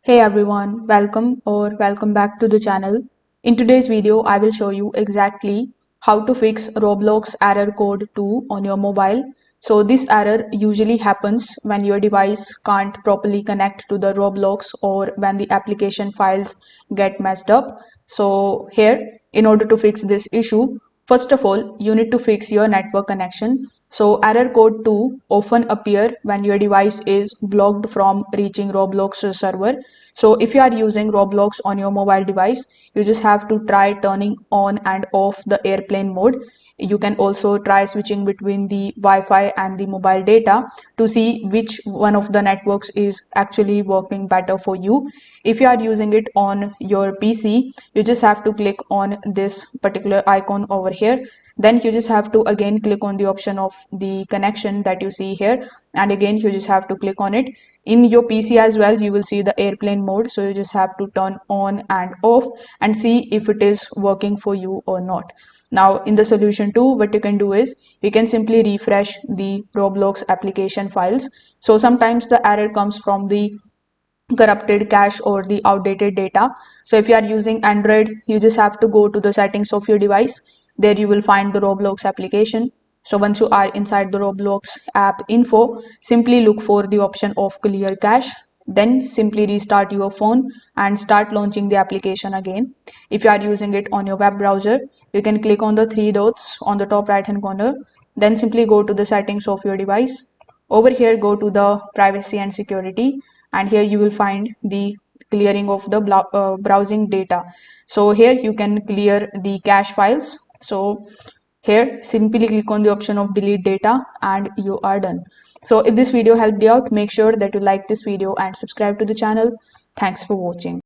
Hey everyone, welcome back to the channel. In today's video, I will show you exactly how to fix Roblox error code 2 on your mobile. So this error usually happens when your device can't properly connect to the Roblox or when the application files get messed up. So here, in order to fix this issue, first of all, you need to fix your network connection. So error code 2 often appear when your device is blocked from reaching Roblox server. So if you are using Roblox on your mobile device, you just have to try turning on and off the airplane mode. You can also try switching between the Wi-Fi and the mobile data to see which one of the networks is actually working better for you. If you are using it on your PC, you just have to click on this particular icon over here. Then you just have to again click on the option of the connection that you see here, and again you just have to click on it. In your PC as well, you will see the airplane mode, so you just have to turn on and off and see if it is working for you or not. Now in the solution 2, what you can do is you can simply refresh the Roblox application files. So sometimes the error comes from the corrupted cache or the outdated data. So if you are using Android, you just have to go to the settings of your device. There you will find the Roblox application. So once you are inside the Roblox app info, simply look for the option of clear cache. Then simply restart your phone and start launching the application again. If you are using it on your web browser, you can click on the three dots on the top right hand corner. Then simply go to the settings of your device. Over here, go to the privacy and security, and here you will find the clearing of the browsing data. So here you can clear the cache files. So here simply click on the option of delete data and you are done. So if this video helped you out, make sure that you like this video and subscribe to the channel. Thanks for watching.